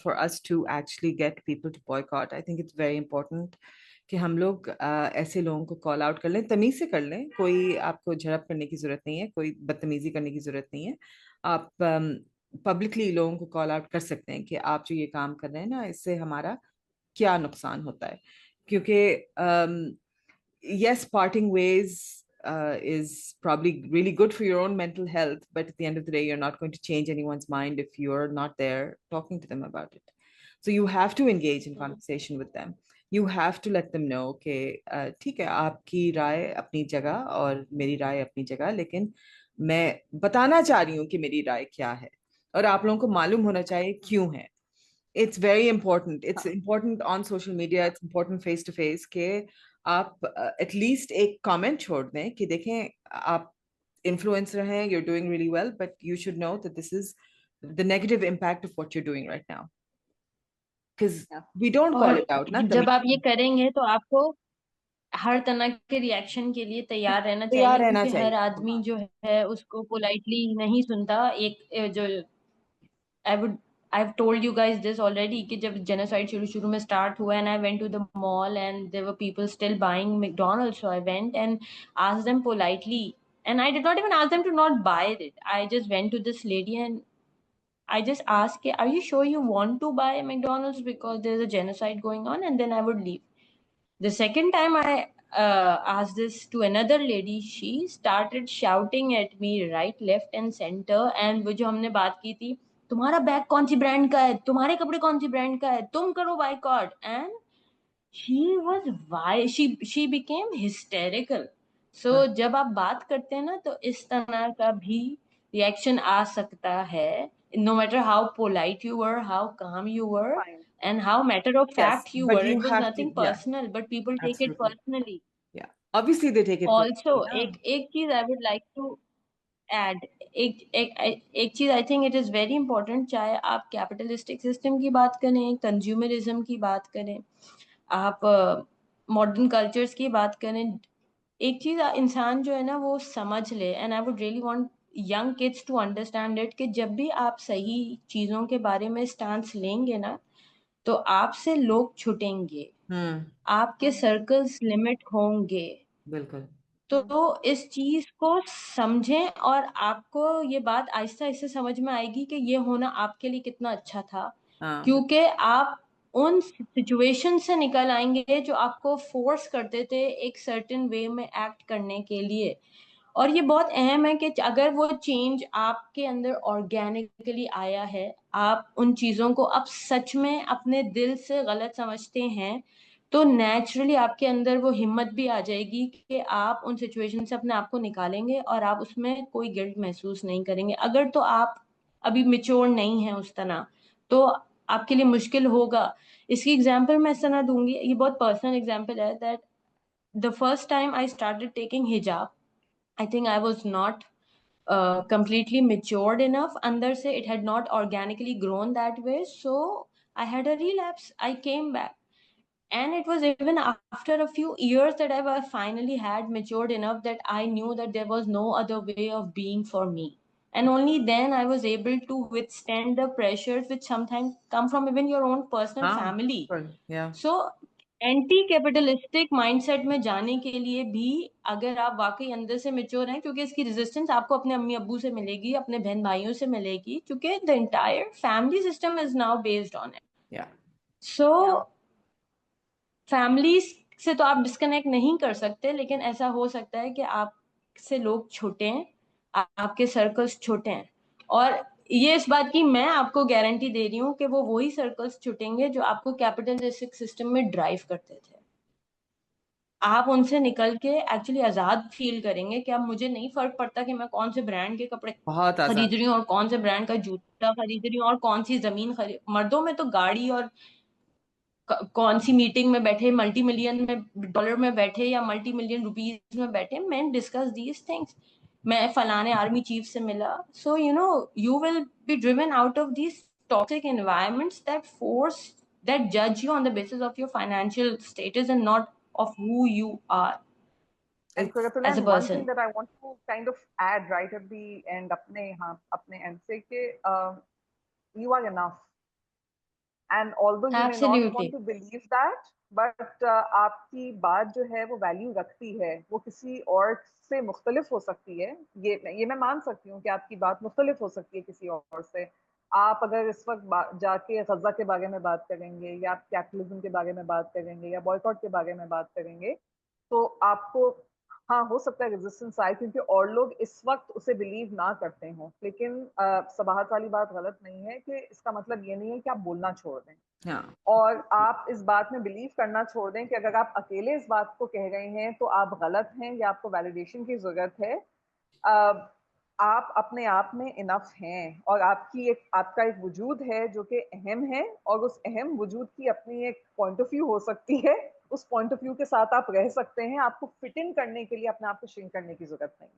for us to actually get people to boycott. I think it's very important कि हम लोग ऐसे लोगों को कॉल आउट कर लें, तमीज से कर लें, कोई आपको झड़प करने की जरूरत नहीं है, कोई बदतमीजी करने की जरूरत नहीं है। आप पब्लिकली लोगों को कॉल आउट कर सकते हैं कि आप जो ये काम कर रहे हैं ना, इससे हमारा क्या नुकसान होता है। क्योंकि yes, parting ways is probably really good for your own mental health, but at the end of the day, you're not going to change anyone's mind if you're not there talking to them about it. So you have to engage in conversation with them. You have to let them know कि ठीक है, आपकी राय अपनी जगह और मेरी राय अपनी जगह, लेकिन मैं बताना चाह रही हूँ कि मेरी राय क्या है, और आप लोगों को मालूम होना चाहिए क्यों है। It's very important, it's important on social media, it's important face to face के आप एटलीस्ट एक कमेंट छोड़ दें कि देखें, आप इन्फ्लुएंसर हैं, you're doing really well, but you should know that this is the negative impact of what you're doing right now, because we don't call और it out ना जब तभी। आप ये करेंगे तो आपको हर तरह के रिएक्शन के लिए तैयार रहना तैयार चाहिए, रहना क्योंकि हर चाहिए। आदमी जो है उसको पोलाइटली नहीं सुनता। एक जो I've told you guys this already कि जब genocide शुरू शुरू में start हुआ, and I went to the mall and there were people still buying McDonald's, so I went and asked them politely, and I did not even ask them to not buy it. I just went to this lady and I just asked, are you sure you want to buy McDonald's because there's a genocide going on? And then I would leave. The second time I asked this to another lady, she started shouting at me right, left, and center. And वो जो हमने बात की थी, तुम्हारा bag कौन सी brand का है, तुम्हारे कपड़े कौन सी ब्रांड का है, तुम करो boycott. And she became hysterical. So जब आप बात करते हैं ना, तो इस तरह का भी रिएक्शन आ सकता है, no matter how polite you were, how calm you were, Fine. and how matter of Yes, fact you but were. you It was have to, nothing yeah, personal, but people take it absolutely, personally. yeah, obviously they take it Also, personally ना। एक चीज I would like to add, एक चीज I think it is very important, चाहे आप capitalistic system की बात करें, कंज्यूमरिज्म की बात करें, आप मॉडर्न कल्चर्स की बात करें, एक चीज इंसान जो है ना वो समझ ले, and I would really want young kids to understand it, कि जब भी आप सही चीजों के बारे में स्टांस लेंगे ना, तो आपसे लोग छुटेंगे, आपके सर्कल्स लिमिट होंगे। बिल्कुल। तो इस चीज को समझें, और आपको ये बात आहिस्ता आहिस्ता समझ में आएगी कि ये होना आपके लिए कितना अच्छा था, हाँ, क्योंकि आप उन सिचुएशन से निकल आएंगे जो आपको फोर्स करते थे एक सर्टेन वे में एक्ट करने के लिए। और ये बहुत अहम है कि अगर वो चेंज आपके अंदर ऑर्गेनिकली आया है, आप उन चीजों को अब सच में अपने दिल से गलत समझते हैं, तो नेचुरली आपके अंदर वो हिम्मत भी आ जाएगी कि आप उन सिचुएशन से अपने आप को निकालेंगे और आप उसमें कोई गिल्ट महसूस नहीं करेंगे। अगर तो आप अभी मिच्योर नहीं है उस तरह, तो आपके लिए मुश्किल होगा। इसकी एग्जांपल मैं इस तरह दूंगी, ये बहुत पर्सनल एग्जांपल है, that the first time I started taking हिजाब, I think I was not completely matured enough. Under say it had not organically grown that way. So I had a relapse. I came back. And it was even after a few years that I finally had matured enough that I knew that there was no other way of being for me. And only then I was able to withstand the pressures which sometimes come from even your own personal हाँ, family. yeah, so anti capitalistic mindset में जाने के लिए भी, अगर आप वाकई अंदर से मेच्योर हैं, क्योंकि इसकी रेजिस्टेंस आपको अपने अम्मी अब्बू से मिलेगी, अपने बहन भाइयों से मिलेगी, क्योंकि the entire family system is now based on it. yeah, so family से तो आप डिस्कनेक्ट नहीं कर सकते, लेकिन ऐसा हो सकता है कि आपसे लोग छोटे हैं, आपके सर्कल्स छोटे हैं, और ये इस बात की मैं आपको गारंटी दे रही हूँ कि वो वही सर्कल्स छुटेंगे जो आपको कैपिटलिस्टिक सिस्टम में ड्राइव करते थे। आप उनसे निकल के एक्चुअली आजाद फील करेंगे कि अब मुझे नहीं फर्क पड़ता कि मैं कौन से ब्रांड के कपड़े बहुत खरीद आजाद। रही हूँ और कौन से ब्रांड का जूता खरीद रही हूँ और कौन सी जमीन खरीद, मर्दों में तो गाड़ी और कौन सी मीटिंग में बैठे, मल्टी मिलियन में डॉलर में बैठे या मल्टी मिलियन रुपीज में बैठे, मैन डिस्कस दीज थिंग्स। मैं फलाने आर्मी चीफ से मिला। So you will be driven out of these toxic environments that force that judge you on the basis of your financial status and not of who you are And It's Suratullah, as a and one thing person. that I want to kind of add right at the end, अपने end से कि you are enough. and although you may not Absolutely. want to believe that, but आपकी बात जो है वो value रखती है, वो किसी और से मुख्तलिफ हो सकती है। ये मैं मान सकती हूँ कि आपकी बात मुख्तलिफ हो सकती है किसी और से। आप अगर इस वक्त जाके गजा के बारे में बात करेंगे, या आप कैपिटलिज्म के बारे में बात करेंगे, या बॉयकॉट के बारे में बात करेंगे, तो आपको, हाँ, हो सकता है रेजिस्टेंस आए, क्योंकि और लोग इस वक्त उसे बिलीव ना करते हों। लेकिन सबाहत वाली बात गलत नहीं है कि इसका मतलब ये नहीं है कि आप बोलना छोड़ दें, हाँ, और आप इस बात में बिलीव करना छोड़ दें कि अगर आप अकेले इस बात को कह रहे हैं तो आप गलत हैं या आपको वैलिडेशन की जरूरत है। आप अपने आप में इनफ हैं, और आपका एक वजूद है जो कि अहम है, और उस अहम वजूद की अपनी एक पॉइंट ऑफ व्यू हो सकती है। उस पॉइंट ऑफ व्यू के साथ आप रह सकते हैं। आपको फिट इन करने के लिए अपने आप को श्रिंक करने की जरूरत नहीं है।